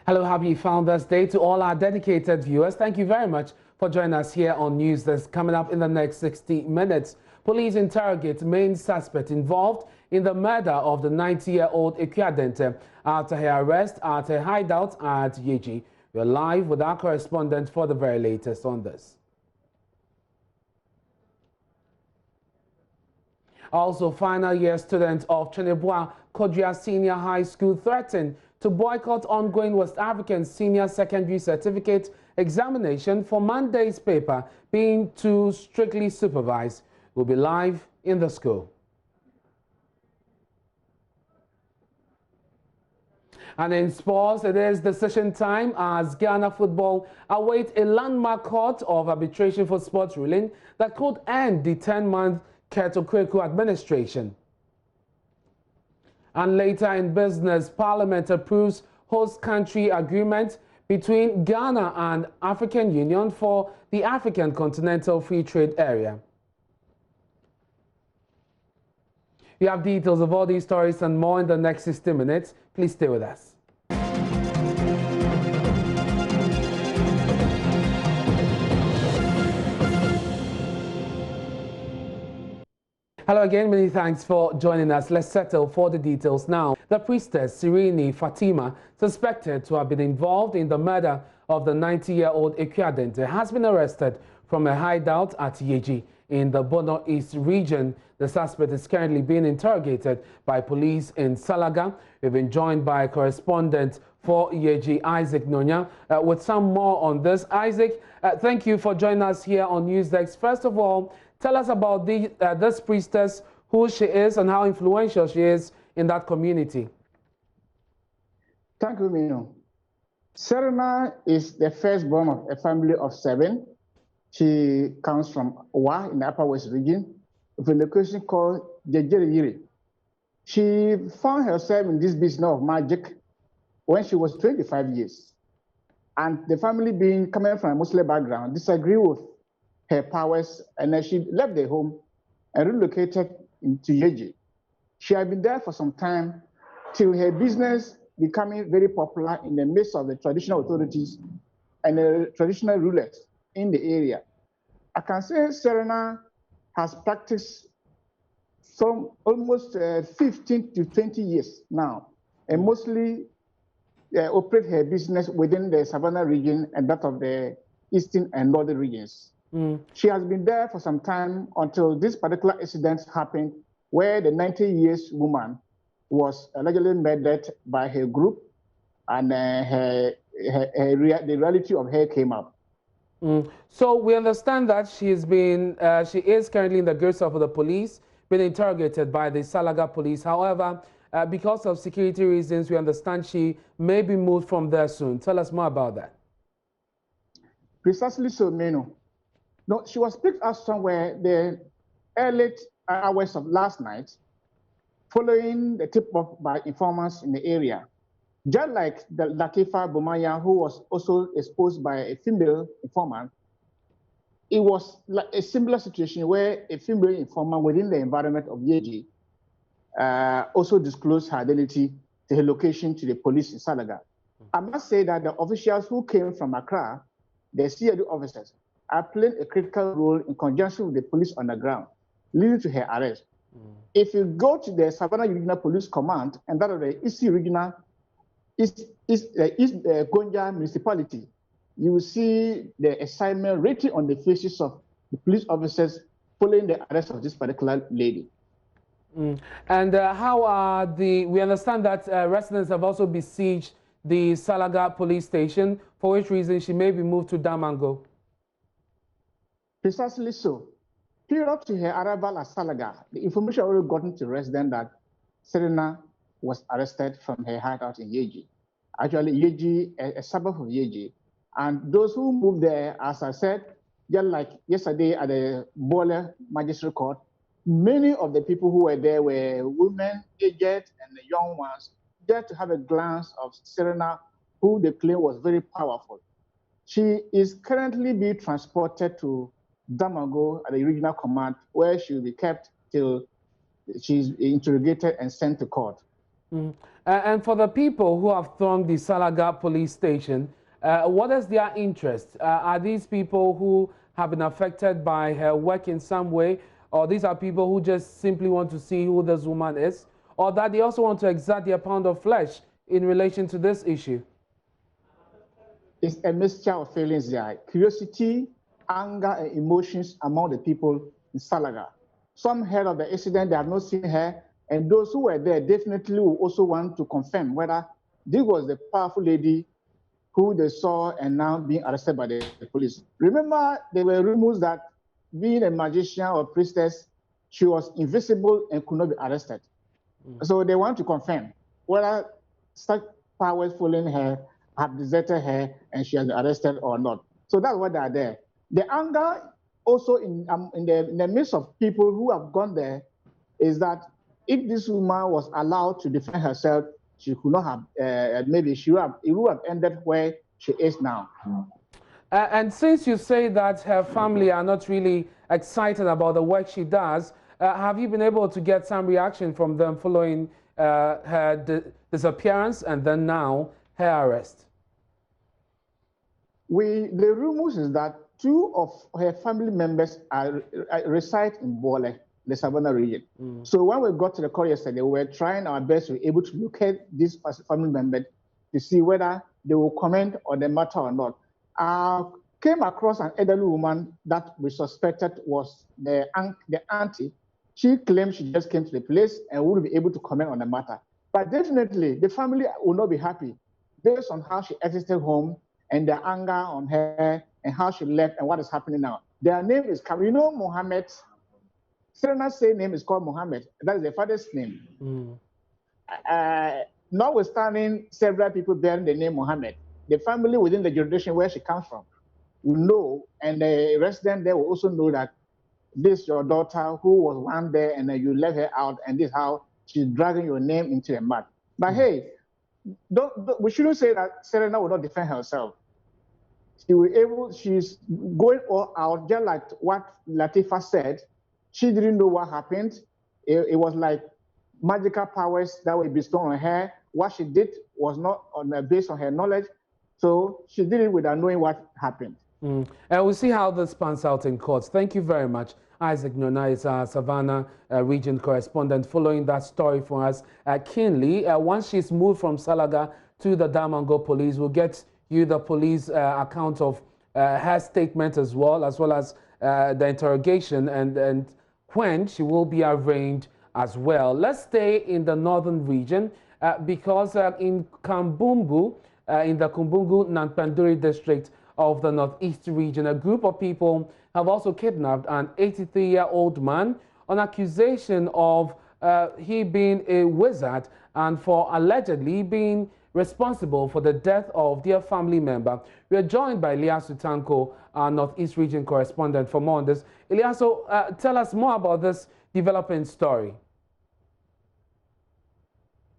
Hello, happy Founders Day to all our dedicated viewers. Thank you very much for joining us here on News that's coming up in the next 60 minutes. Police interrogate main suspect involved in the murder of the 90-year-old Ekuadente after her arrest at a hideout at Yeji. We're live with our correspondent for the very latest on this. Also, final year student of Chenebua Kodria Senior High School threatened to boycott ongoing West African Senior Secondary Certificate examination for Monday's paper being too strictly supervised. We'll be live in the school. And in sports, it is decision time as Ghana football await a landmark court of arbitration for sports ruling that could end the 10-month Keto administration. And later in business, Parliament approves host country agreement between Ghana and African Union for the African Continental Free Trade Area. We have details of all these stories and more in the next 60 minutes. Please stay with us. Hello again, many thanks for joining us. Let's settle for the details now. The priestess Sirini Fatima, suspected to have been involved in the murder of the 90-year-old Ekuadente, has been arrested from a hideout at Yeji in the Bono East region. The suspect is currently being interrogated by police in Salaga. We've been joined by correspondent for Yeji, Isaac Nonya, with some more on this. Isaac, thank you for joining us here on Newsdesk. First of all, tell us about this priestess, who she is and how influential she is in that community. Thank you, Mino. Serena is the firstborn of a family of 7. She comes from Wa in the Upper West region, of a location called Jejeriyiri. She found herself in this business of magic when she was 25 years. And the family, being coming from a Muslim background, disagree with her powers, and then she left the home and relocated into Yeji. She had been there for some time till her business becoming very popular in the midst of the traditional authorities and the traditional rulers in the area. I can say Serena has practiced from almost 15 to 20 years now, and mostly operate her business within the Savannah region and that of the eastern and northern regions. She has been there for some time until this particular incident happened, where the 90-year woman was allegedly murdered by her group, and the reality of her came up. So we understand that she is currently in the grasp of the police, being interrogated by the Salaga police. However, because of security reasons, we understand she may be moved from there soon. Tell us more about that. Precisely so, Meno. No, she was picked up somewhere the early hours of last night, following the tip-off by informants in the area. Just like the Latifa Bomaya, who was also exposed by a female informant, it was like a similar situation where a female informant within the environment of Yeji also disclosed her identity to her location to the police in Salaga. I must say that the officials who came from Accra, the CID officers, are playing a critical role in conjunction with the police on the ground, leading to her arrest. If you go to the Savannah Regional Police Command and that of the East Regional, East Gonja Municipality, you will see the assignment written on the faces of the police officers following the arrest of this particular lady. And how are we understand that residents have also besieged the Salaga police station, for which reason she may be moved to Damango. Precisely so. Prior to her arrival at Salaga, the information already gotten to residents that Serena was arrested from her hideout in Yeji. Actually, Yeji, a suburb of Yeji. And those who moved there, as I said, just like yesterday at the Bole Magistrate Court, many of the people who were there were women, aged, and the young ones, just to have a glance of Serena, who they claim was very powerful. She is currently being transported to Damango at the regional command, where she will be kept till she's interrogated and sent to court. And for the people who have thronged the Salaga police station, what is their interest? Are these people who have been affected by her work in some way, or these are people who just simply want to see who this woman is, or that they also want to exert their pound of flesh in relation to this issue? It's a mixture of feelings there. Curiosity, anger, and emotions among the people in Salaga. Some heard of the incident, they have not seen her, and those who were there definitely will also want to confirm whether this was the powerful lady who they saw and now being arrested by the police. Remember, there were rumors that being a magician or priestess, she was invisible and could not be arrested. So they want to confirm whether such powers following her have deserted her and she has been arrested or not. So that's what they are there. The anger also in the midst of people who have gone there is that if this woman was allowed to defend herself, she could not have, maybe it would have ended where she is now. And since you say that her family are not really excited about the work she does, have you been able to get some reaction from them following her disappearance and then now her arrest? The rumors is that two of her family members reside in Bole, the Savannah region. So when we got to the court yesterday, we were trying our best to be able to locate this family member to see whether they will comment on the matter or not. Came across an elderly woman that we suspected was the auntie. She claimed she just came to the place and would be able to comment on the matter. But definitely, the family will not be happy based on how she exited home and the anger on her and how she left and what is happening now. Their name is, you know, Mohammed. Serena's name is called Mohammed. That is the father's name. Notwithstanding several people bearing the name Mohammed, the family within the jurisdiction where she comes from will know, and the resident there will also know that this is your daughter who was one there and you let her out, and this is how she's dragging your name into the mud. But hey, we shouldn't say that Serena will not defend herself. She's going all out, just like what Latifa said. She didn't know what happened. It was like magical powers that were bestowed on her. What she did was not based on her knowledge. So she did it without knowing what happened. And we'll see how this pans out in courts. Thank you very much. Isaac Nona is our Savannah region correspondent following that story for us keenly. Once she's moved from Salaga to the Damango police, we'll get you the police account of her statement as well as the interrogation and when she will be arraigned as well. Let's stay in the northern region because in Kambungu, in the Kumbungu Nampanduri district of the northeast region, a group of people have also kidnapped an 83-year-old man on accusation of he being a wizard and for allegedly being responsible for the death of their family member. We are joined by ELIASU TANKO, our northeast region correspondent, for more on this. ELIASU, tell us more about this developing story.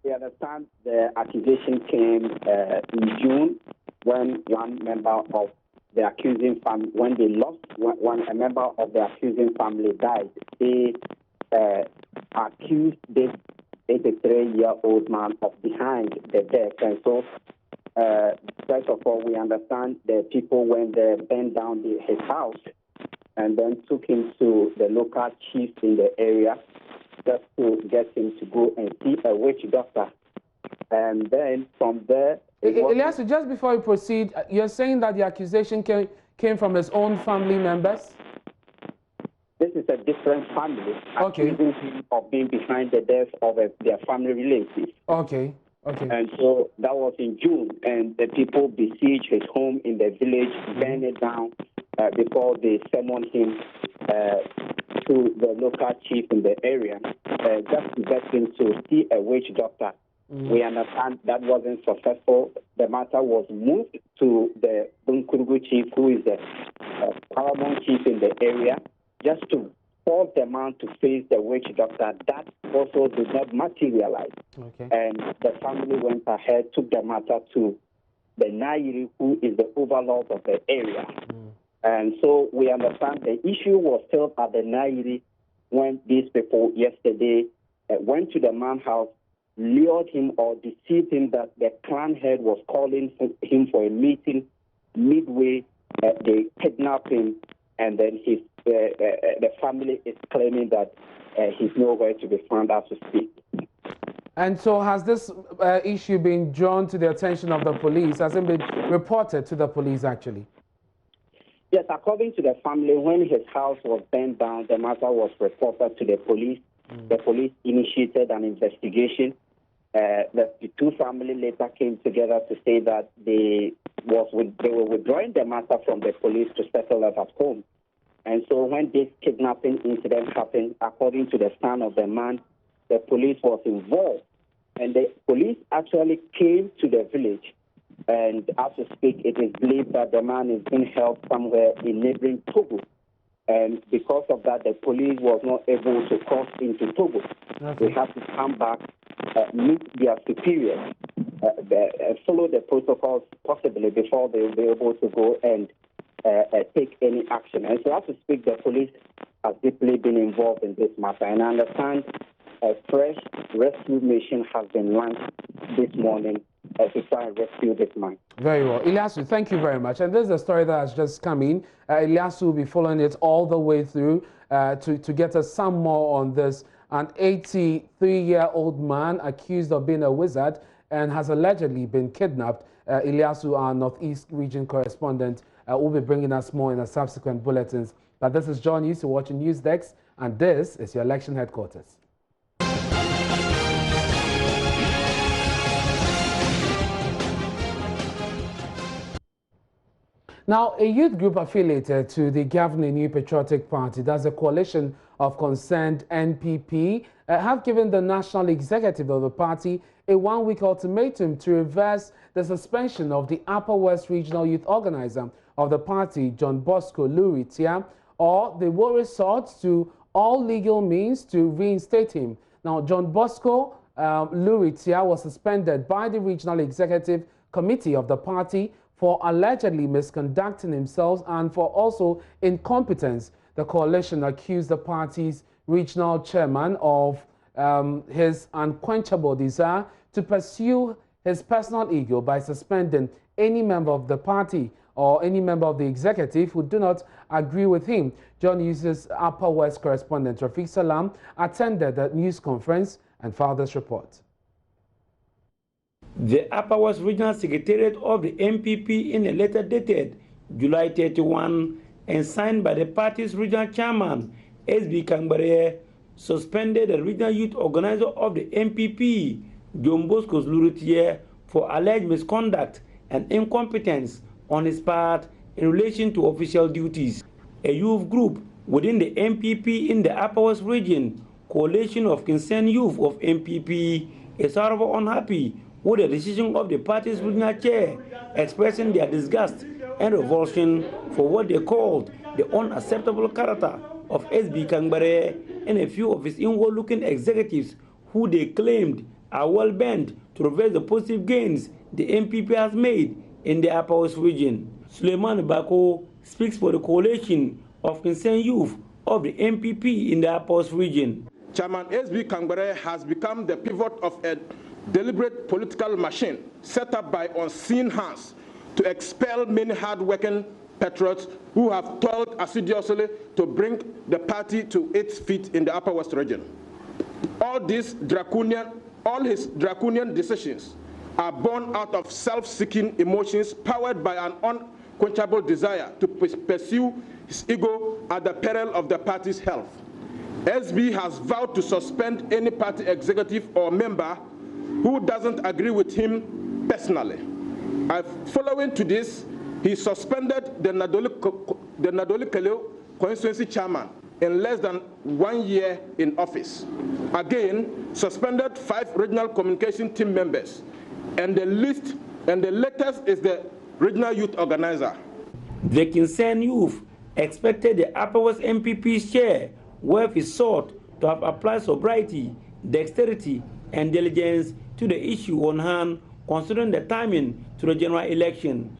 We understand the accusation came in June when one member of the accusing family, when they lost a member of the accusing family died. They accused this 83-year-old man of behind the death. And so, first of all, we understand the people when they burned down his house and then took him to the local chief in the area just to get him to go and see a witch doctor. And then from there... ELIASU, just before you proceed, you're saying that the accusation came from his own family members? This is a different family accusing him of being behind the death of their family relatives. Okay. And so that was in June, and the people besieged his home in the village, burned it down before they summoned him to the local chief in the area just to get him to see a witch doctor. We understand that wasn't successful. The matter was moved to the Bunkurugu chief, who is the paramount chief in the area, just to force the man to face the witch doctor. That also did not materialize. And the family went ahead, took the matter to the Nairi, who is the overlord of the area. And so we understand the issue was still at the Nairi when these people yesterday went to the man's house lured him or deceived him that the clan head was calling him for a meeting. Midway, they kidnapped him, and then the family is claiming that he's nowhere to be found as we speak. And so has this issue been drawn to the attention of the police? Has it been reported to the police, actually? Yes, according to the family, when his house was burned down, the matter was reported to the police. The police initiated an investigation. The two families later came together to say that they were withdrawing the matter from the police to settle it at home. And so when this kidnapping incident happened, according to the son of the man, the police was involved. And the police actually came to the village. And as we speak, it is believed that the man is being held somewhere in neighboring Togo. And because of that, the police was not able to cross into Togo. Okay. They have to come back, meet their superiors, follow the protocols possibly before they will be able to go and take any action. And so as we speak, the police has deeply been involved in this matter. And I understand a fresh rescue mission has been launched this morning to try and rescue this man. Very well. ELIASU, thank you very much. And this is a story that has just come in. ELIASU will be following it all the way through to get us some more on this. An 83-year-old man accused of being a wizard and has allegedly been kidnapped. ELIASU, our Northeast region correspondent, will be bringing us more in the subsequent bulletins. But this is JoyNews. You're watching News Desk, and this is your election headquarters. Now, a youth group affiliated to the governing New Patriotic Party, that's a coalition of concerned NPP, have given the national executive of the party a one-week ultimatum to reverse the suspension of the Upper West Regional Youth Organizer of the party, John Bosco Luritia, or they will resort to all legal means to reinstate him. Now, John Bosco Luritia was suspended by the Regional Executive Committee of the party for allegedly misconducting himself and for also incompetence. The coalition accused the party's regional chairman of his unquenchable desire to pursue his personal ego by suspending any member of the party or any member of the executive who do not agree with him. JoyNews' Upper West correspondent Rafiq Salam attended the news conference and filed this report. The Upper West Regional Secretariat of the MPP, in a letter dated July 31 and signed by the party's regional chairman, S.B. Kangbare, suspended the regional youth organizer of the MPP, John Bosco Luritia, for alleged misconduct and incompetence on his part in relation to official duties. A youth group within the MPP in the Upper West region, coalition of concerned youth of MPP, is however unhappy with the decision of the party's regional chair, expressing their disgust and revulsion for what they called the unacceptable character of S.B. Kangbare and a few of his inward-looking executives who they claimed are well-bent to reverse the positive gains the MPP has made in the Upper West region. Suleiman Bako speaks for the coalition of concerned youth of the MPP in the Upper West region. Chairman S.B. Kangbare has become the pivot of a deliberate political machine set up by unseen hands to expel many hard-working patriots who have toiled assiduously to bring the party to its feet in the Upper West region. All his draconian decisions are born out of self-seeking emotions powered by an unquenchable desire to pursue his ego at the peril of the party's health. SB has vowed to suspend any party executive or member who doesn't agree with him personally. Following to this, he suspended the Nadoli Kaleo constituency chairman in less than 1 year in office. Again, suspended 5 regional communication team members, and the latest is the regional youth organizer. The concerned youth expected the Upper West MPP's chair, where he sought to have applied sobriety, dexterity, and diligence to the issue on hand, considering the timing to the general election.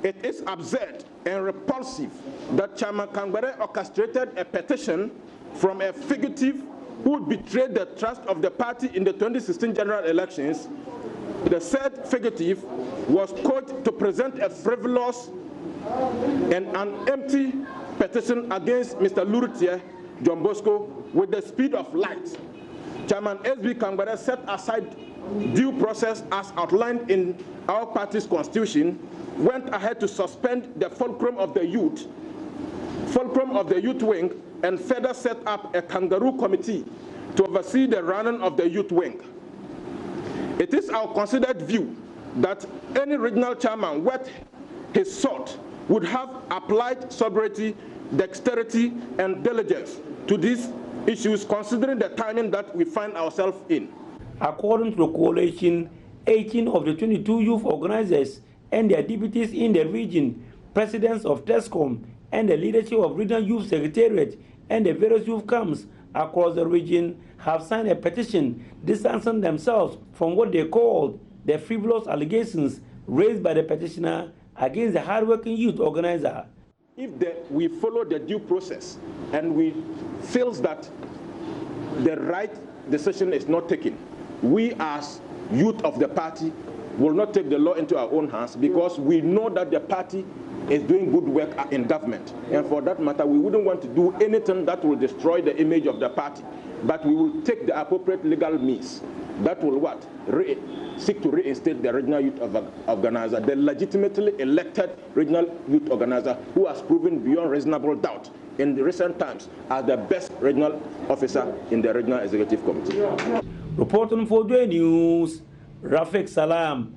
It is absurd and repulsive that Chairman Kangbare orchestrated a petition from a fugitive who betrayed the trust of the party in the 2016 general elections, the said fugitive was called to present a frivolous and an empty petition against Mr. Lurutier John Bosco with the speed of light. Chairman S.B. Kangbare set aside due process as outlined in our party's constitution, went ahead to suspend the fulcrum of the youth wing, and further set up a kangaroo committee to oversee the running of the youth wing. It is our considered view that any regional chairman worth his salt would have applied sobriety, dexterity, and diligence to these issues, considering the timing that we find ourselves in. According to the coalition, 18 of the 22 youth organizers and their deputies in the region, presidents of TESCOM, and the leadership of Regional Youth Secretariat and the various youth camps across the region have signed a petition distancing themselves from what they called the frivolous allegations raised by the petitioner against the hardworking youth organizer. If we follow the due process and we feel that the right decision is not taken, we as youth of the party will not take the law into our own hands, because we know that the party is doing good work in government. And for that matter, we wouldn't want to do anything that will destroy the image of the party. But we will take the appropriate legal means that will what? Seek to reinstate the regional youth organizer, the legitimately elected regional youth organizer who has proven beyond reasonable doubt in the recent times as the best regional officer in the regional executive committee. Reporting for JoyNews, Rafiq Salam.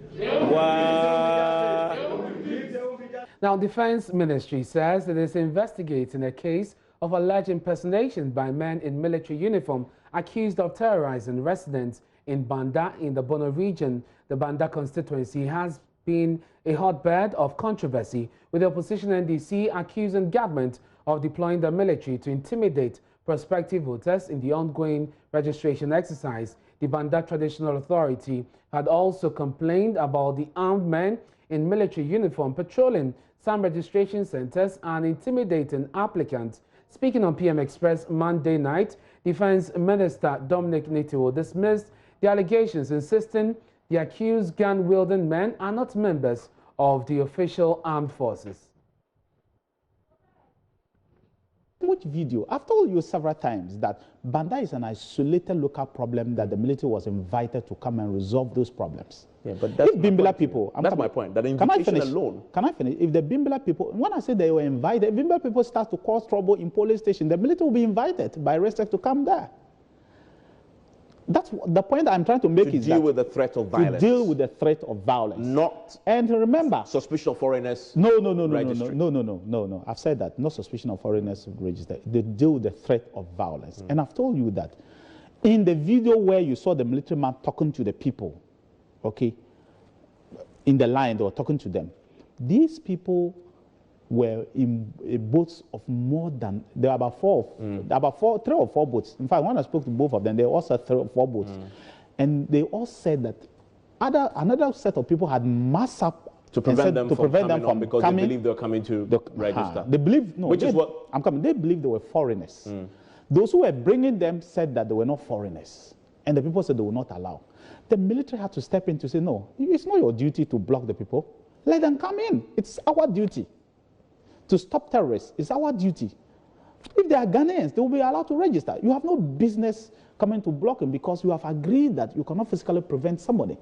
Now, Defense Ministry says it is investigating a case of alleged impersonation by men in military uniform accused of terrorizing residents in Banda in the Bono region. The Banda constituency has been a hotbed of controversy, with the opposition NDC accusing government of deploying the military to intimidate prospective voters in the ongoing registration exercise. The Banda Traditional Authority had also complained about the armed men in military uniform patrolling some registration centers and intimidating applicants. Speaking on PM Express Monday night, Defense Minister Dominic Nitiwo dismissed the allegations, insisting the accused gun-wielding men are not members of the official armed forces. Which video? I've told you several times that Banda is an isolated local problem that the military was invited to come and resolve those problems. Yeah, but that's if Bimbila people, that's my point. That the invitation alone. Can I finish? If the Bimbila people, when I say they were invited, if Bimbila people start to cause trouble in police station, the military will be invited by respect to come there. That's the point I'm trying to make. To deal with the threat of violence. To deal with the threat of violence. Not. And remember. Suspicion of foreigners. No. I've said that. No suspicion of foreigners registered. They deal with the threat of violence. And I've told you that in the video where you saw the military man talking to the people, okay, in the line, they were talking to them. These people were in boats of more than, there were about three or four boats. In fact, when I spoke to both of them, they also had 3 or 4 boats. And they all said that another set of people had massed up to prevent them from coming because they believe they're coming to register. They believe, no, which is what I'm coming. They believe they were foreigners. Those who were bringing them said that they were not foreigners. And the people said they will not allow. The military had to step in to say, no, it's not your duty to block the people. Let them come in. It's our duty. To stop terrorists is our duty. If they are Ghanaians, they will be allowed to register. You have no business coming to block them because you have agreed that you cannot physically prevent somebody.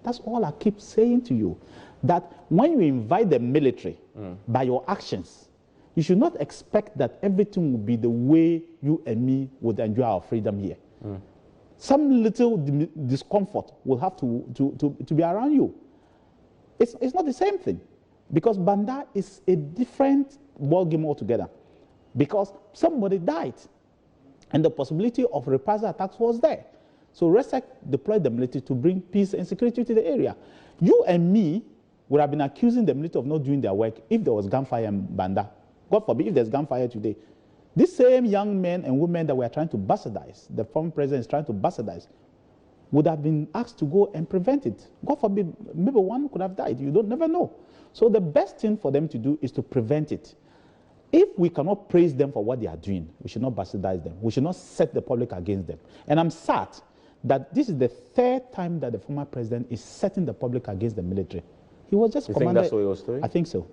That's all I keep saying to you. That when you invite the military by your actions, you should not expect that everything will be the way you and me would enjoy our freedom here. Some little discomfort will have to be around you. It's not the same thing. Because Banda is a different ballgame altogether. Because somebody died. And the possibility of reprisal attacks was there. So RESEC deployed the military to bring peace and security to the area. You and me would have been accusing the military of not doing their work if there was gunfire in Banda. God forbid if there's gunfire today. These same young men and women that we are trying to bastardize, the former president is trying to bastardize, would have been asked to go and prevent it. God forbid, maybe one could have died. You don't never know. So the best thing for them to do is to prevent it. If we cannot praise them for what they are doing, we should not bastardize them. We should not set the public against them. And I'm sad that this is the third time that the former president is setting the public against the military. He was just commanded. You think that's what he was doing? I think so.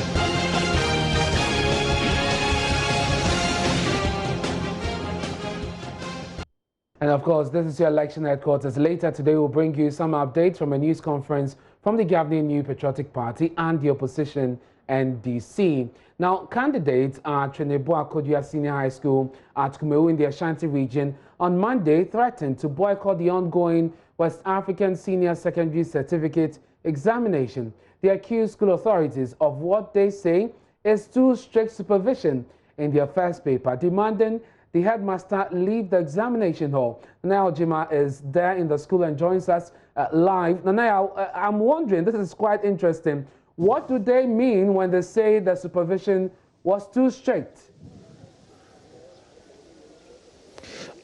And of course, this is your election headquarters. Later today, we'll bring you some updates from a news conference from the governing New Patriotic Party and the opposition NDC. Now, candidates at Treneboa Kodua Senior High School at Kumewu in the Ashanti region on Monday threatened to boycott the ongoing West African Senior Secondary Certificate examination. They accused school authorities of what they say is too strict supervision in their first paper, demanding the headmaster leave the examination hall. Nanaya Ojima is there in the school and joins us live. Nanaya, I'm wondering, this is quite interesting. What do they mean when they say the supervision was too strict?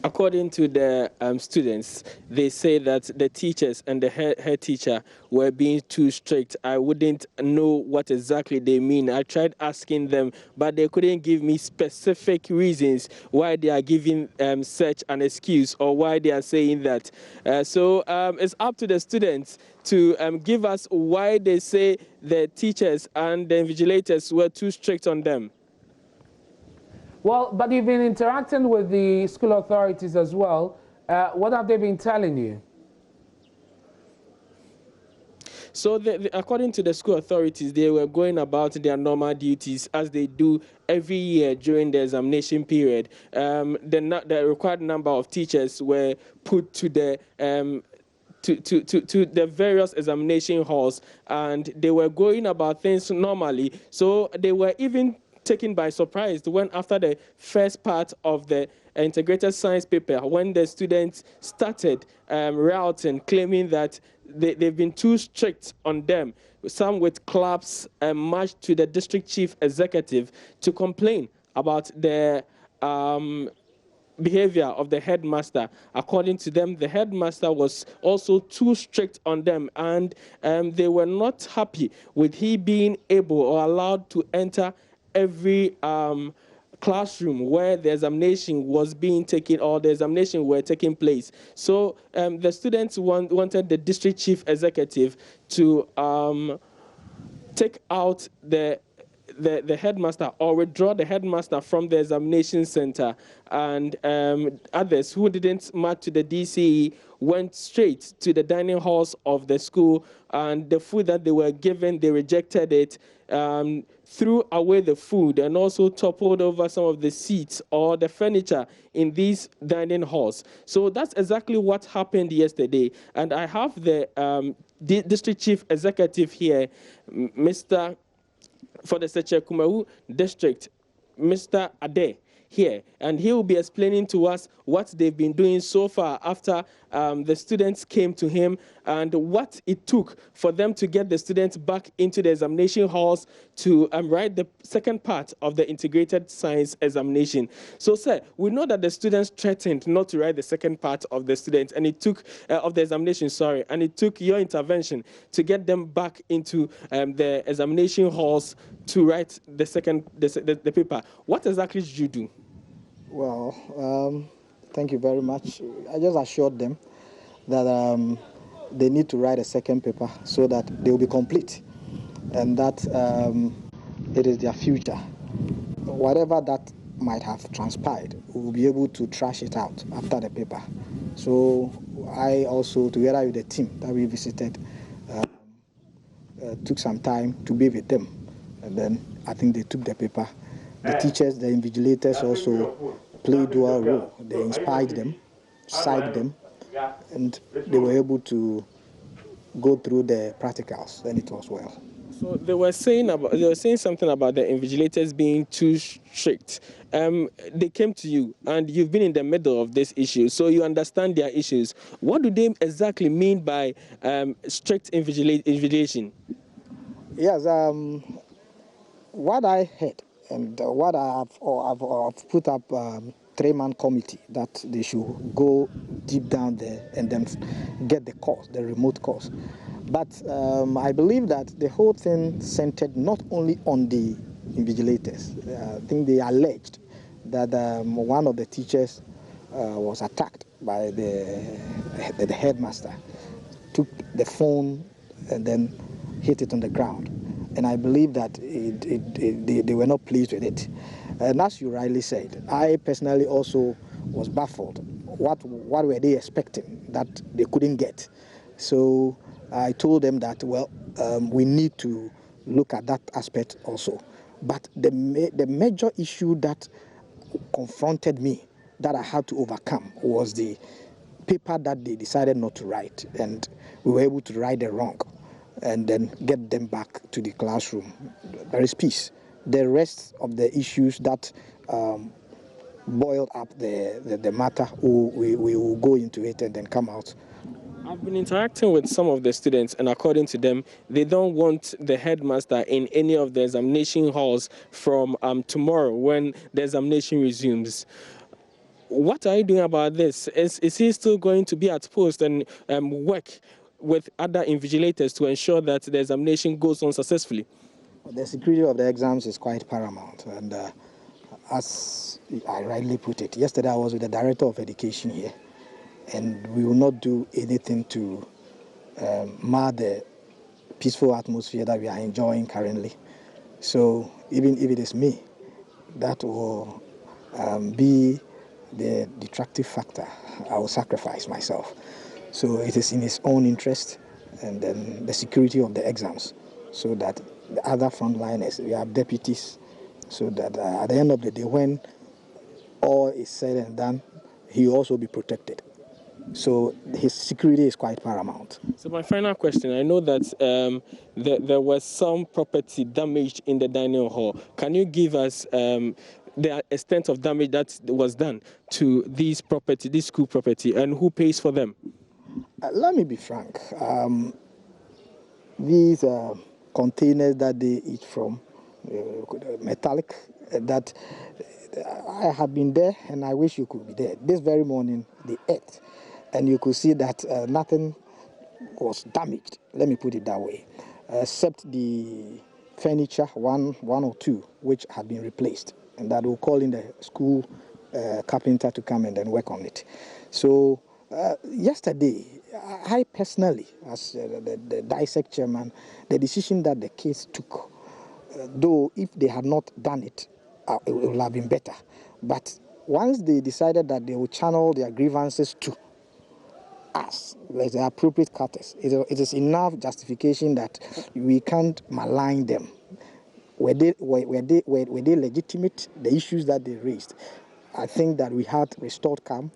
According to the students, they say that the teachers and the head teacher were being too strict. I wouldn't know what exactly they mean. I tried asking them, but they couldn't give me specific reasons why they are giving such an excuse or why they are saying that. So it's up to the students to give us why they say the teachers and the invigilators were too strict on them. Well, but you've been interacting with the school authorities as well. What have they been telling you? So according to the school authorities, they were going about their normal duties as they do every year during the examination period. The required number of teachers were put to the to the various examination halls, and they were going about things normally. So they were even taken by surprise when, after the first part of the integrated science paper, when the students started routing, claiming that they've been too strict on them, some with claps marched to the district chief executive to complain about the behavior of the headmaster. According to them, the headmaster was also too strict on them, and they were not happy with he being able or allowed to enter every classroom where the examination was being taken or the examination were taking place. So the students wanted the district chief executive to take out the headmaster or withdraw the headmaster from the examination center, and others who didn't march to the DCE went straight to the dining halls of the school, and the food that they were given, they rejected it, threw away the food, and also toppled over some of the seats or the furniture in these dining halls. So that's exactly what happened yesterday. And I have the district chief executive here, Mr. for the Seche Kumewu district, Mr. Ade, here, and he will be explaining to us what they've been doing so far after the students came to him and what it took for them to get the students back into the examination halls to write the second part of the integrated science examination. So, sir, we know that the students threatened not to write the second part of the students, and it took of the examination, sorry, and it took your intervention to get them back into the examination halls to write the second the paper. What exactly did you do? Well, thank you very much. I just assured them that they need to write a second paper so that they will be complete, and that it is their future. Whatever that might have transpired, we will be able to trash it out after the paper. So I also, together with the team that we visited, took some time to be with them, and then I think they took the paper. The teachers, the invigilators also played dual role. They inspired them, psyched them, and they were able to go through the practicals, and it was well. So they were saying something about the invigilators being too strict. They came to you, and you've been in the middle of this issue, so you understand their issues. What do they exactly mean by strict invigilation? Yes, what I heard and what I've put up three-man committee that they should go deep down there and then get the cause, the remote cause. But I believe that the whole thing centered not only on the invigilators. I think they alleged that one of the teachers was attacked by the headmaster, took the phone and then hit it on the ground. And I believe that they were not pleased with it. And as you rightly said, I personally also was baffled. What were they expecting that they couldn't get? So I told them that, well, we need to look at that aspect also. But the major issue that confronted me, that I had to overcome, was the paper that they decided not to write. And we were able to right the wrong and then get them back to the classroom. There is peace. The rest of the issues that boiled up the matter, we will go into it and then come out. I've been interacting with some of the students, and according to them, they don't want the headmaster in any of the examination halls from tomorrow when the examination resumes. What are you doing about this? Is he still going to be at post and work with other invigilators to ensure that the examination goes on successfully? The security of the exams is quite paramount, and as I rightly put it, yesterday I was with the Director of Education here, and we will not do anything to mar the peaceful atmosphere that we are enjoying currently. So even if it is me, that will be the detractive factor. I will sacrifice myself. So it is in his own interest, and then the security of the exams, so that the other frontliners, we have deputies, so that at the end of the day, when all is said and done, he will also be protected. So his security is quite paramount. So my final question, I know that there was some property damaged in the dining hall. Can you give us the extent of damage that was done to this property, this school property, and who pays for them? Let me be frank. These containers that they eat from, metallic, that I have been there, and I wish you could be there. This very morning, they ate, and you could see that nothing was damaged, let me put it that way, except the furniture, one or two, which had been replaced, and that will call in the school carpenter to come and then work on it. So yesterday, I personally, as the dissect chairman, the decision that the case took, though if they had not done it, it would have been better. But once they decided that they will channel their grievances to us, like the appropriate cutters, it is enough justification that we can't malign them. Were they legitimate, the issues that they raised? I think that we had restored calm.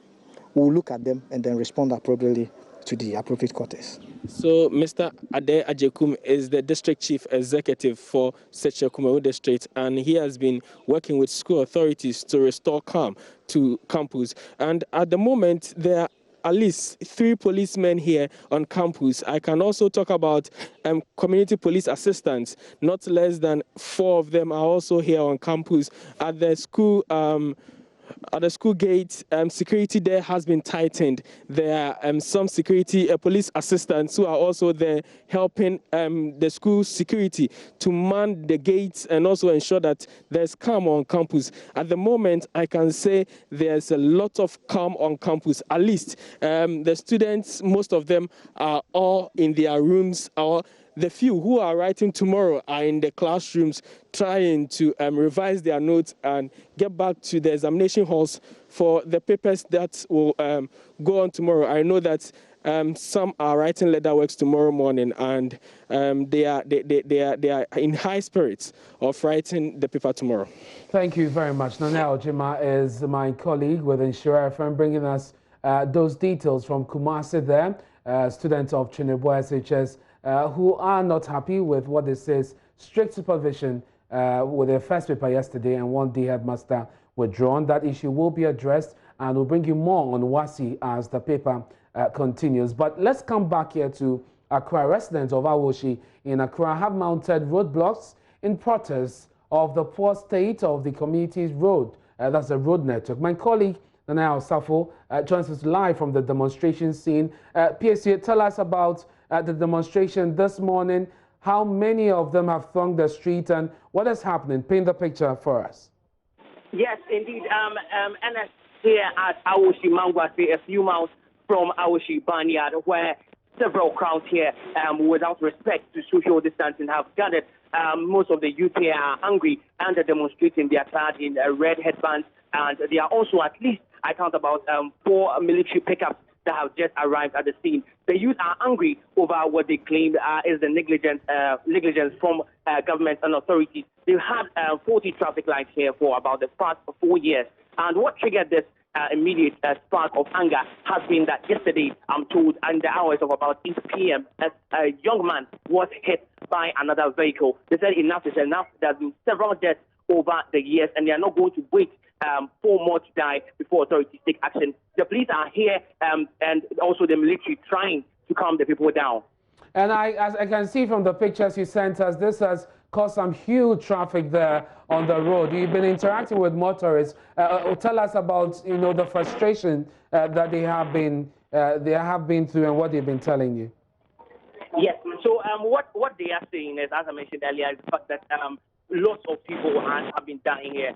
We'll look at them and then respond appropriately to the appropriate quarters. So Mr. Ade Ajekum is the district chief executive for Sechekumewu district, and he has been working with school authorities to restore calm to campus. And at the moment, there are at least 3 policemen here on campus. I can also talk about community police assistants. Not less than 4 of them are also here on campus. At the school gate, security there has been tightened. There are some security police assistants who are also there helping the school security to man the gates and also ensure that there's calm on campus. At the moment, I can say there's a lot of calm on campus. At least the students, most of them are all in their rooms, or the few who are writing tomorrow are in the classrooms trying to revise their notes and get back to the examination halls for the papers that will go on tomorrow. I know that some are writing letter works tomorrow morning, and they are in high spirits of writing the paper tomorrow. Thank you very much. Nanel Jima is my colleague with Insura FM, bringing us those details from Kumasi there, students of Chinebo SHS who are not happy with what they say is strict supervision with their first paper yesterday and want the headmaster withdrawn. That issue will be addressed, and we'll bring you more on WASSCE as the paper continues. But let's come back here to Accra. Residents of AWOSHIE in Accra have mounted roadblocks in protest of the poor state of the community's road. That's the road network. My colleague Nanaya Osafo joins us live from the demonstration scene. PSU, tell us about the demonstration this morning. how many of them have thronged the street, and what is happening? Paint the picture for us. Yes, indeed. And here at AWOSHIE Mangwase, a few miles from AWOSHIE Barnyard, where several crowds here, without respect to social distancing, have gathered. Most of the youth here are angry and are demonstrating. They are clad in red headbands, and there are also at least, I count about 4 military pickups that have just arrived at the scene. The youth are angry over what they claim is the negligence from government and authorities. They've had 40 traffic lights here for about the past 4 years. And what triggered this immediate spark of anger has been that yesterday, I'm told, in the hours of about 8 p.m., a young man was hit by another vehicle. They said enough is enough. There have been several deaths over the years, and they are not going to wait 4 more to die before authorities take action. The police are here, and also the military trying to calm the people down. And as I can see from the pictures you sent us, this has caused some huge traffic there on the road. You've been interacting with motorists. Tell us about, the frustration that they have been through and what they've been telling you. Yes. So what they are saying is, as I mentioned earlier, is the fact that lots of people have been dying here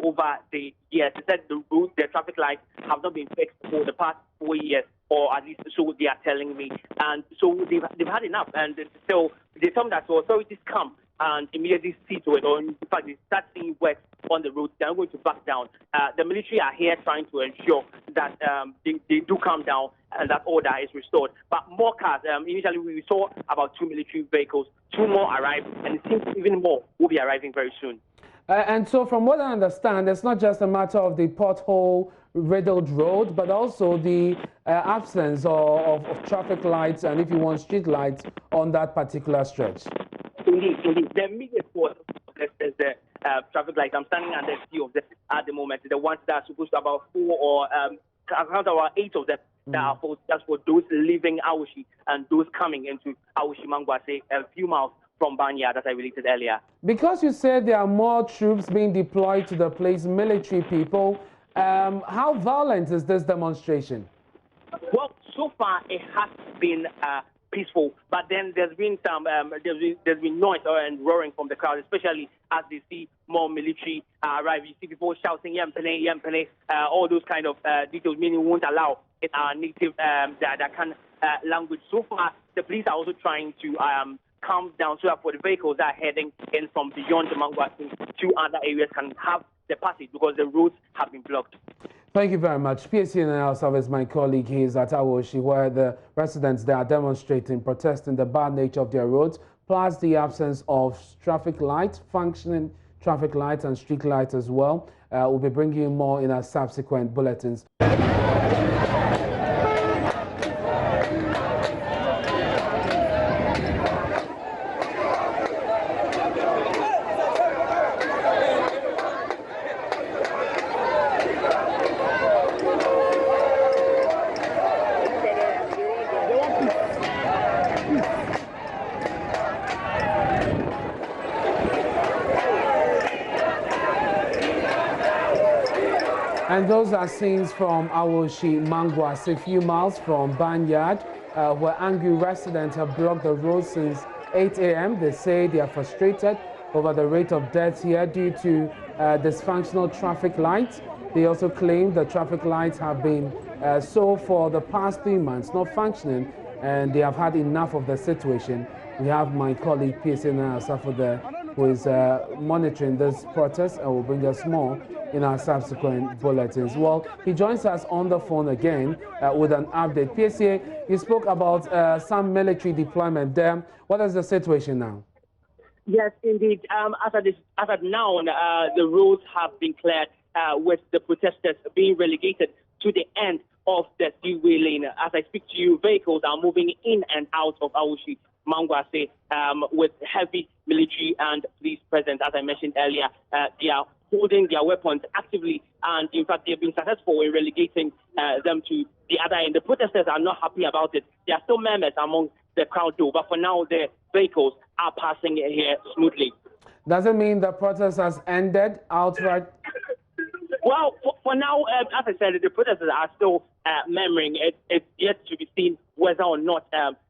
over the years. They said the traffic lights have not been fixed for the past 4 years, or at least so they are telling me. And so they've had enough. And so they told me that so authorities come and immediately see to it, or in fact they start seeing work on the road. They're going to back down. The military are here trying to ensure that they do calm down and that order is restored. But more cars, initially we saw about 2 military vehicles, 2 more arrived, and it seems even more will be arriving very soon. And so from what I understand, it's not just a matter of the pothole-riddled road, but also the absence of traffic lights and, if you want, street lights on that particular stretch. Indeed. The immediate cause of this is the traffic lights. I'm standing under a few of them at the moment. The ones that are supposed to about 4 or around about 8 of them that are just for those leaving AWOSHIE and those coming into AWOSHIE Mangwase, a few miles from Barnyard, as I related earlier. Because you said there are more troops being deployed to the place, military people, how violent is this demonstration? Well, so far it has been peaceful, but then there's been some there's been noise and roaring from the crowd, especially as they see more military arrive. You see people shouting "Yempene, Yempene," all those kind of details, meaning we won't allow in our native Dakan language. So far, the police are also trying to calm down so that for the vehicles that are heading in from beyond the Mangwase to other areas can have the passage, because the roads have been blocked. Thank you very much. PSC in our service, my colleague, he is at AWOSHIE, where the residents there are demonstrating, protesting the bad nature of their roads, plus the absence of traffic lights, functioning traffic lights and street lights as well. We'll be bringing you more in our subsequent bulletins. And those are scenes from AWOSHIE Mangwase, a few miles from Barnyard, where angry residents have blocked the road since 8 a.m. They say they are frustrated over the rate of deaths here due to dysfunctional traffic lights. They also claim the traffic lights have been so for the past 3 months not functioning, and they have had enough of the situation. We have my colleague PSC Asafo there, who is monitoring this protest and will bring us more in our subsequent bulletins. Well, he joins us on the phone again with an update. PSA, you spoke about some military deployment there. What is the situation now? Yes, indeed. As of now, the roads have been cleared with the protesters being relegated to the end of the freeway lane. As I speak to you, vehicles are moving in and out of AWOSHIE Mangwase with heavy military and police presence. As I mentioned earlier, they are holding their weapons actively, and in fact they've been successful in relegating them to the other end. The protesters are not happy about it. There are still members among the crowd though, but for now the vehicles are passing here smoothly. Does it mean the protest has ended outright? Well, for now, as I said, the protesters are still murmuring. It's yet to be seen whether or not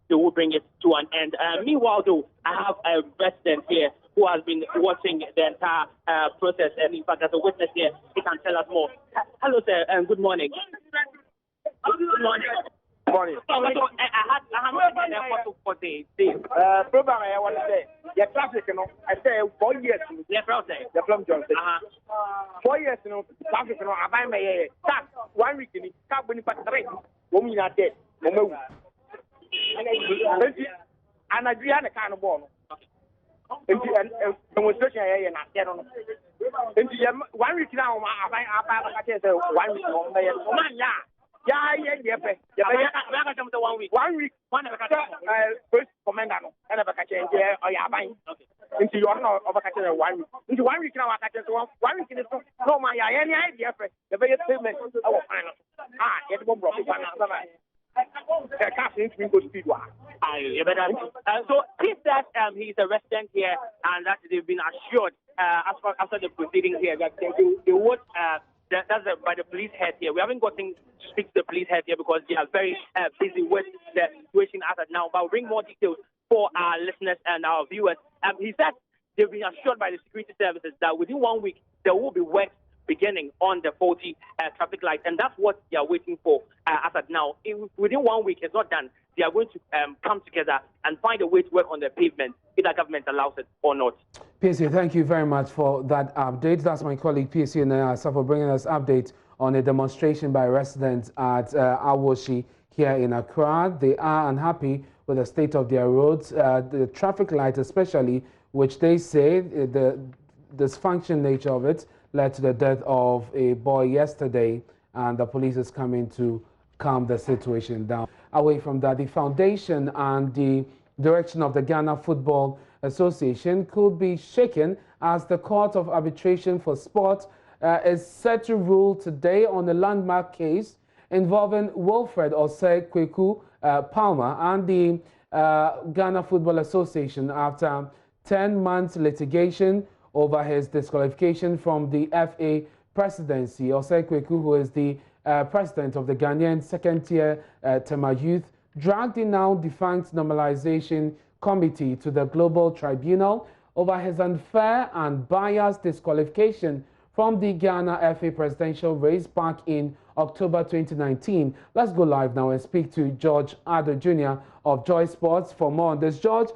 they will bring it to an end. Meanwhile, though, I have a resident here who has been watching the entire process, and in fact, as a witness here, he can tell us more. Hello, sir, and good morning. Good morning. Morning. So, I had for the program I want to say, the traffic, you know, I say 4 years. Yeah, brother. The from Johnson. 4 years, you know, traffic, you know, I buy my tax 1 week in it, cap when you pass the rate. Women are dead. And I agree on the kind of ball. Demonstration here and I get on. 1 week now, I buy 1 week. Yeah. 1 week. 1 week. First commander, and I catch it there, or yeah, buying. Into your no over catching 1 week. Into 1 week now, I catch it 1 week in the no, my any idea, the very statement. Oh, it's one block. The captain to go speed. So he said he's a resident here and that they've been assured after the proceedings here that they would that's by the police head here. We haven't gotten to speak to the police head here because they are very busy with the situation as of now. But we'll bring more details for our listeners and our viewers. He said they've been assured by the security services that within 1 week there will be work beginning on the faulty traffic lights, and that's what they are waiting for as of now. If within 1 week it's not done, they are going to come together and find a way to work on the pavement if the government allows it or not. PSA, thank you very much for that update. That's my colleague PSA Nayasa for bringing us update on a demonstration by residents at AWOSHIE here in Accra. They are unhappy with the state of their roads, the traffic light especially, which they say the dysfunction nature of it led to the death of a boy yesterday, and the police is coming to calm the situation down. Away from that, the foundation and the direction of the Ghana Football Association could be shaken as the Court of Arbitration for Sport is set to rule today on a landmark case involving Wilfred Osei Kweku Palmer and the Ghana Football Association after 10 months litigation over his disqualification from the FA presidency. Osei Kweku, who is the president of the Ghanaian second-tier Tema Youth, dragged the now defunct Normalization Committee to the Global Tribunal over his unfair and biased disqualification from the Ghana FA presidential race back in October 2019. Let's go live now and speak to George Addo Jr. of Joy Sports for more on this. George,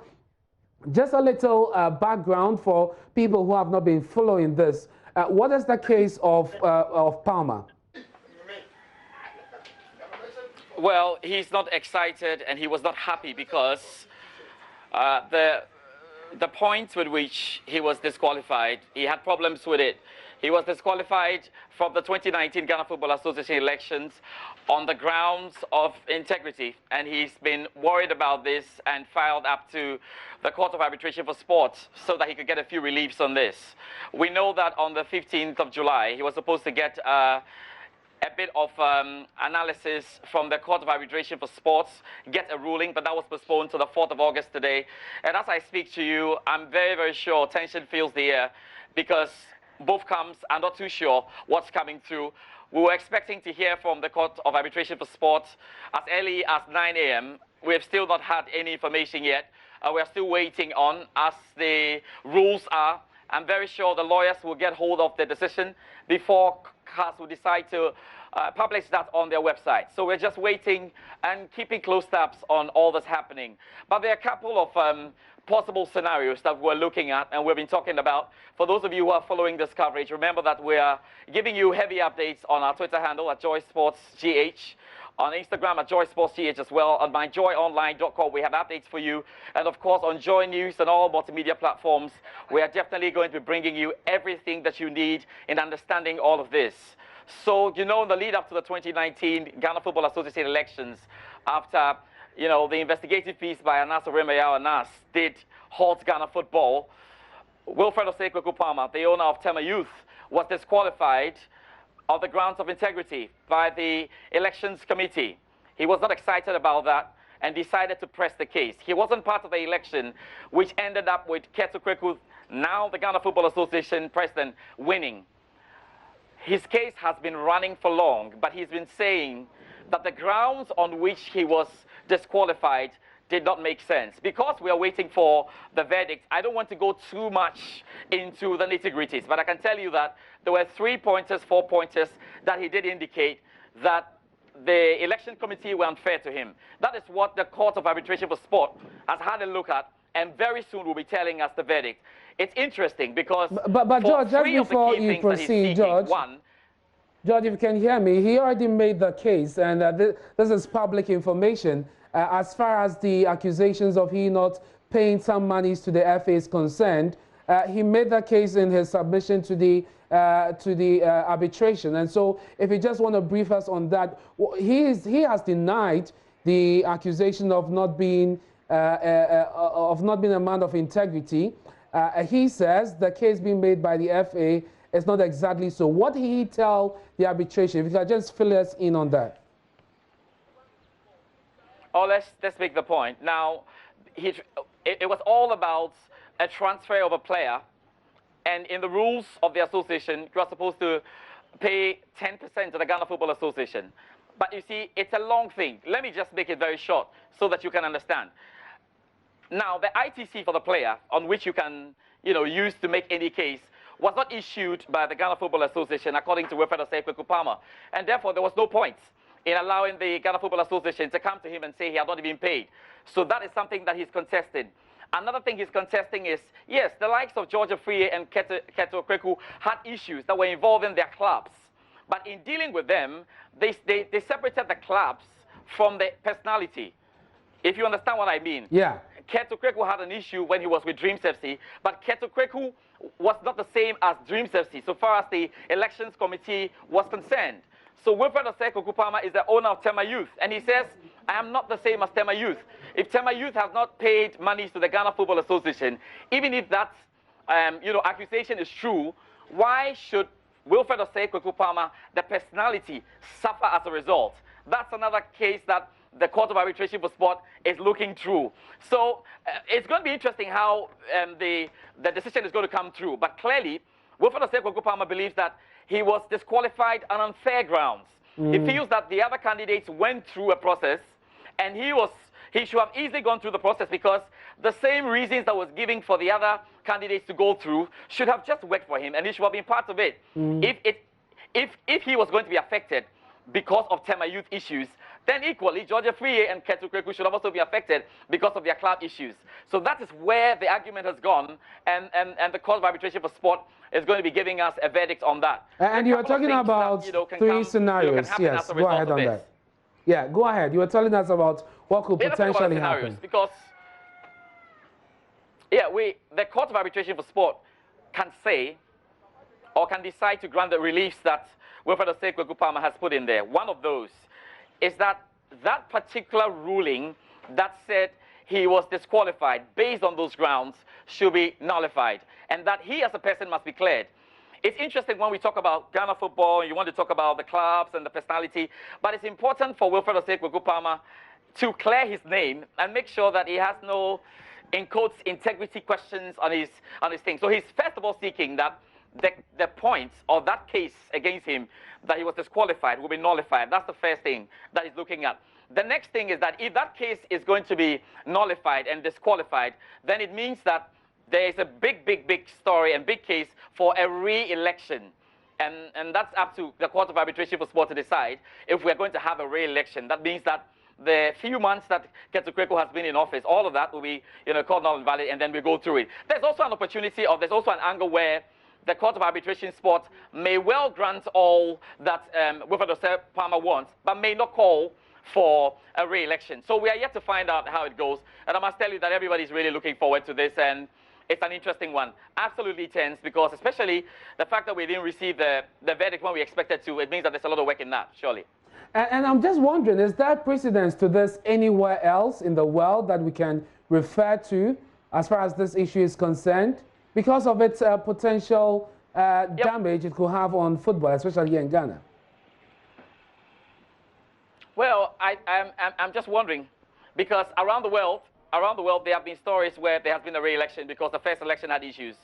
just a little background for people who have not been following this. What is the case of Palmer? Well, he's not excited and he was not happy because the point with which he was disqualified, he had problems with it. He was disqualified from the 2019 Ghana Football Association elections on the grounds of integrity, and he's been worried about this and filed up to the Court of Arbitration for Sport so that he could get a few reliefs on this. We know that on the 15th of July, he was supposed to get a bit of analysis from the Court of Arbitration for Sports, get a ruling, but that was postponed to the 4th of August today. And as I speak to you, I'm very, very sure tension fills the air because both camps are not too sure what's coming through. We were expecting to hear from the Court of Arbitration for Sport as early as 9 a.m. We have still not had any information yet. We're still waiting on as the rules are. I'm very sure the lawyers will get hold of the decision before CAS will decide to publish that on their website. So we're just waiting and keeping close tabs on all that's happening. But there are a couple of possible scenarios that we're looking at and we've been talking about. For those of you who are following this coverage, remember that we are giving you heavy updates on our Twitter handle at JoySportsGH, on Instagram at JoySportsGH as well, on myjoyonline.com. We have updates for you. And of course, on JoyNews and all multimedia platforms, we are definitely going to be bringing you everything that you need in understanding all of this. So, you know, in the lead up to the 2019 Ghana Football Association elections, after, you know, the investigative piece by Anas Oremeyaw Anas did halt Ghana football, Wilfred Osei Kweku Palmer, the owner of Tema Youth, was disqualified on the grounds of integrity by the elections committee. He was not excited about that and decided to press the case. He wasn't part of the election, which ended up with Ketu Kweku, now the Ghana Football Association president, winning. His case has been running for long, but he's been saying that the grounds on which he was disqualified did not make sense. Because we are waiting for the verdict, I don't want to go too much into the nitty-gritties, but I can tell you that there were 3 pointers, 4 pointers that he did indicate that the election committee were unfair to him. That is what the Court of Arbitration for Sport has had a look at, and very soon will be telling us the verdict. It's interesting because but George, just before you proceed, George, George, if you can hear me, he already made the case, and this is public information. As far as the accusations of he not paying some monies to the FA is concerned, he made the case in his submission to the arbitration. And so, if you just want to brief us on that, he has denied the accusation of not being a man of integrity. He says the case being made by the FA is not exactly so. What did he tell the arbitration? If you can just fill us in on that. Oh, let's make the point. Now, it was all about a transfer of a player, and in the rules of the association, you are supposed to pay 10% to the Ghana Football Association. But you see, it's a long thing. Let me just make it very short so that you can understand. Now, the ITC for the player, on which you can use to make any case, was not issued by the Ghana Football Association according to Wilfred Osei-Kweku-Palmer, and therefore there was no point in allowing the Ghana Football Association to come to him and say he had not even paid. So that is something that he's contesting. Another thing he's contesting is, yes, the likes of George Afriyie and Keto Kweku had issues that were involving their clubs. But in dealing with them, they separated the clubs from the personality. If you understand what I mean. Yeah. Keto Kweku had an issue when he was with Dreams FC, but Keto Kweku was not the same as Dreams FC so far as the elections committee was concerned. So Wilfred Osei-Kweku-Palmer is the owner of Tema Youth, and he says, I am not the same as Tema Youth. If Tema Youth has not paid monies to the Ghana Football Association, even if that accusation is true, why should Wilfred Osei-Kweku-Palmer, the personality, suffer as a result? That's another case that the Court of Arbitration for Sport is looking through. So it's going to be interesting how the decision is going to come through. But clearly, Wilfred Osei-Kweku-Palmer believes that he was disqualified on unfair grounds. He feels that the other candidates went through a process, and he should have easily gone through the process because the same reasons that was given for the other candidates to go through should have just worked for him, and he should have been part of it. If he was going to be affected because of Tema Youth issues, then equally, George Afriyie and Keto Kweku should also be affected because of their club issues. So that is where the argument has gone, and the Court of Arbitration for Sport is going to be giving us a verdict on that. And you were talking about three scenarios. Yes, go ahead on that. Yeah, go ahead. You were telling us about what could potentially happen. Because, the Court of Arbitration for Sport can say or can decide to grant the reliefs that Wilfred Osei-Kweku-Palmer has put in there. One of those is that particular ruling that said he was disqualified based on those grounds should be nullified, and that he as a person must be cleared. It's interesting when we talk about Ghana football, you want to talk about the clubs and the personality, but it's important for Wilfred Osei-Kweku-Palmer to clear his name and make sure that he has no, in quotes, integrity questions on his thing. So he's first of all seeking that the points or that case against him that he was disqualified will be nullified. That's the first thing that he's looking at. The next thing is that if that case is going to be nullified and disqualified, then it means that there is a big story and big case for a re-election. And that's up to the Court of Arbitration for Sport to decide if we're going to have a re-election. That means that the few months that Keto Kweku has been in office, all of that will be called null and valid, and then we go through it. There's also an opportunity, or there's also an angle where the Court of Arbitration Sport may well grant all that Wilfred Osei-Palmer wants, but may not call for a re-election. So we are yet to find out how it goes. And I must tell you that everybody's really looking forward to this, and it's an interesting one. Absolutely tense, because especially the fact that we didn't receive the verdict when we expected to, it means that there's a lot of work in that, surely. And I'm just wondering, is there precedence to this anywhere else in the world that we can refer to as far as this issue is concerned? Because of its potential damage it could have on football, especially here in Ghana. Well, I'm just wondering, because around the world there have been stories where there has been a re-election because the first election had issues.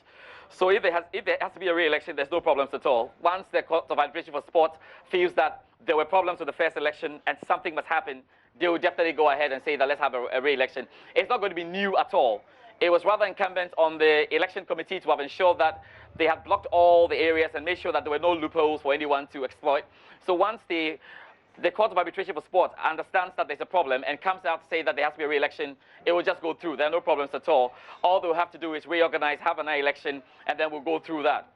So if there has to be a re-election, there's no problems at all. Once the Court of Arbitration for Sport feels that there were problems with the first election and something must happen, they will definitely go ahead and say that let's have a re-election. It's not going to be new at all. It was rather incumbent on the election committee to have ensured that they had blocked all the areas and made sure that there were no loopholes for anyone to exploit. So once the Court of Arbitration for Sport understands that there's a problem and comes out to say that there has to be a re-election, it will just go through. There are no problems at all. All they'll have to do is reorganize, have an election, and then we'll go through that.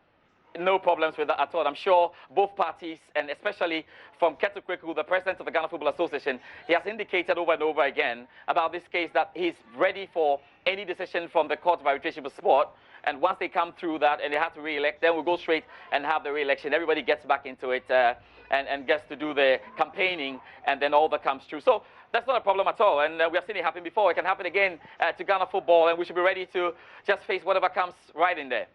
No problems with that at all. I'm sure both parties, and especially from Ketu Kweku, the president of the Ghana Football Association, he has indicated over and over again about this case that he's ready for any decision from the Court of Arbitration for Sport. And once they come through that and they have to re-elect, then we'll go straight and have the re-election. Everybody gets back into it and gets to do the campaigning, and then all that comes true. So that's not a problem at all. And we have seen it happen before. It can happen again to Ghana football, and we should be ready to just face whatever comes right in there.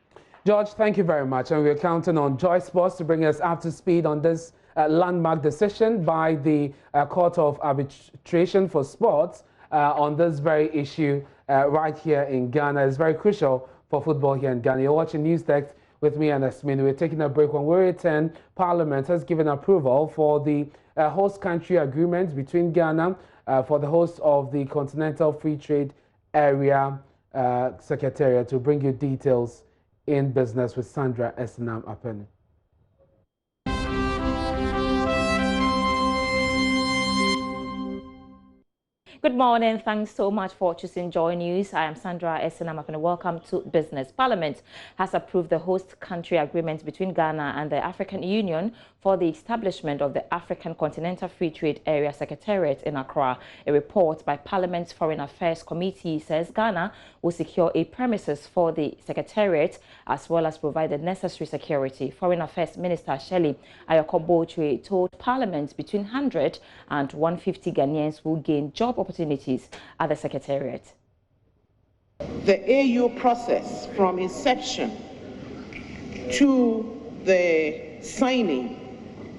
George, thank you very much. And we're counting on Joy Sports to bring us up to speed on this landmark decision by the Court of Arbitration for Sports on this very issue right here in Ghana. It's very crucial for football here in Ghana. You're watching News Text with me and Asmin. We're taking a break. When we return, Parliament has given approval for the host country agreement between Ghana for the host of the Continental Free Trade Area Secretariat. To bring you details in business with Sandra Esenam Apen. Good morning. Thanks so much for choosing Joy News. I am Sandra Esenam Apen. Welcome to Business. Parliament has approved the host country agreement between Ghana and the African Union for the establishment of the African Continental Free Trade Area Secretariat in Accra. A report by Parliament's Foreign Affairs Committee says Ghana will secure a premises for the Secretariat as well as provide the necessary security. Foreign Affairs Minister Shelley Ayoko-Bochwe told Parliament between 100 and 150 Ghanaians will gain job opportunities at the Secretariat. The AU process from inception to the signing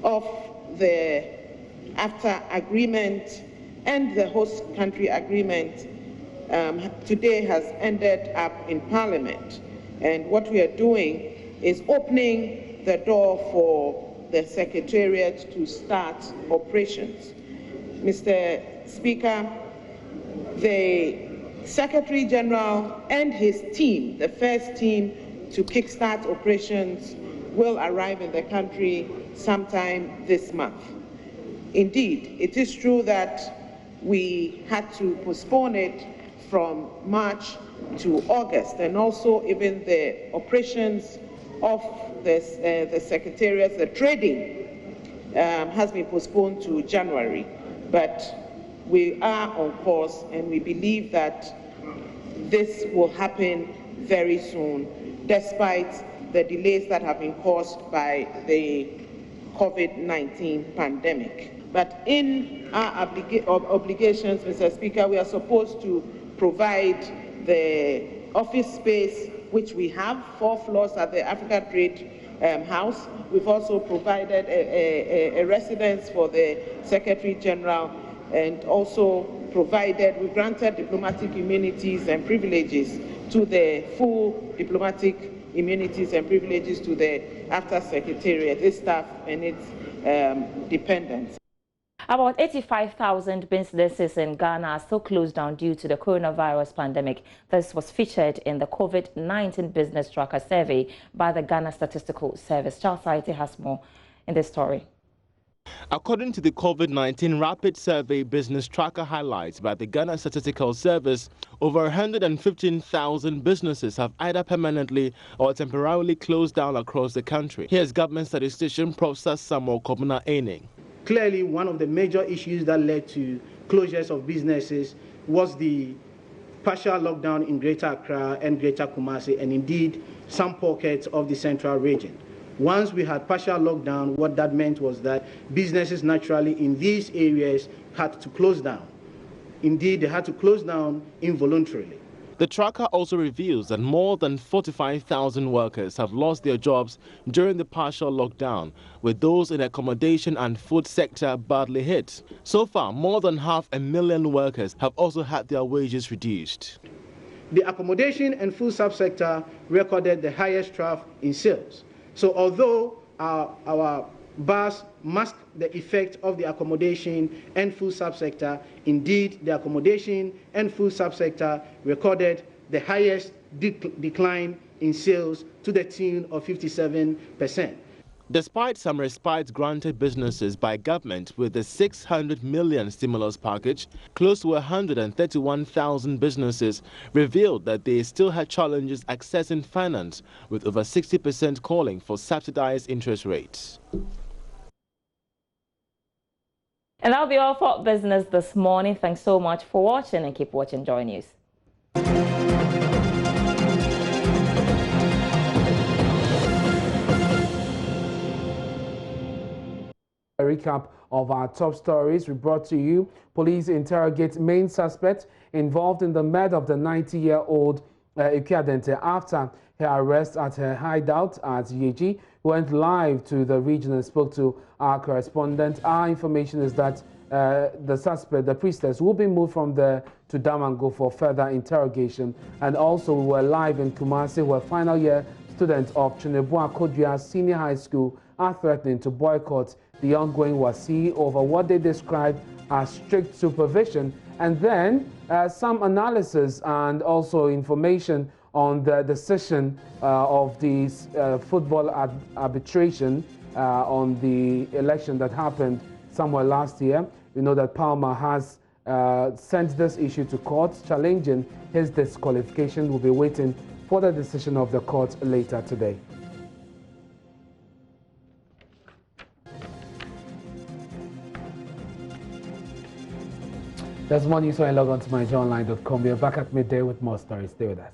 of the AFTA agreement and the host country agreement today has ended up in Parliament. And what we are doing is opening the door for the Secretariat to start operations. Mr. Speaker, the Secretary General and his team, the first team to kickstart operations, will arrive in the country sometime this month. Indeed, it is true that we had to postpone it from March to August, and also even the operations of the Secretariat, the trading has been postponed to January. But we are on course, and we believe that this will happen very soon, despite the delays that have been caused by the COVID-19 pandemic. But in our obligations, Mr. Speaker, we are supposed to provide the office space, which we have, 4 floors at the Africa Trade House. We've also provided a residence for the Secretary General, and also we've granted diplomatic immunities and privileges to the full diplomatic immunities and privileges to the AFTA Secretariat, its staff and its dependents. About 85,000 businesses in Ghana are still closed down due to the coronavirus pandemic. This was featured in the COVID-19 Business Tracker survey by the Ghana Statistical Service. Charles Saite has more in this story. According to the COVID-19 Rapid Survey Business Tracker highlights by the Ghana Statistical Service, over 115,000 businesses have either permanently or temporarily closed down across the country. Here's government statistician Professor Samuel Kobuna Ene. Clearly, one of the major issues that led to closures of businesses was the partial lockdown in Greater Accra and Greater Kumasi, and indeed some pockets of the central region. Once we had partial lockdown, what that meant was that businesses naturally in these areas had to close down. Indeed, they had to close down involuntarily. The tracker also reveals that more than 45,000 workers have lost their jobs during the partial lockdown, with those in the accommodation and food sector badly hit. So far, more than 500,000 workers have also had their wages reduced. The accommodation and food subsector recorded the highest trough in sales. So although our bars mask the effect of the accommodation and food subsector. Indeed, the accommodation and food subsector recorded the highest decline in sales to the tune of 57%. Despite some respite granted businesses by government with the 600 million stimulus package, close to 131,000 businesses revealed that they still had challenges accessing finance, with over 60% calling for subsidized interest rates. And that'll be all for business this morning. Thanks so much for watching, and keep watching Joy News. A recap of our top stories we brought to you. Police interrogate main suspect involved in the murder of the 90-year-old Ikuadente after her arrest at her hideout at Yeji. Went live to the region and spoke to our correspondent. Our information is that the suspect, the priestess, will be moved from there to Damango for further interrogation. And also we were live in Kumasi, where final year students of Chinebua Kodria Senior High School are threatening to boycott the ongoing WASSCE over what they describe as strict supervision, and then some analysis and also information on the decision of the football arbitration on the election that happened somewhere last year. We know that Palmer has sent this issue to court, challenging his disqualification. We'll be waiting for the decision of the court later today. That's more news when I log on to myjoyonline.com. We are back at midday with more stories. Stay with us.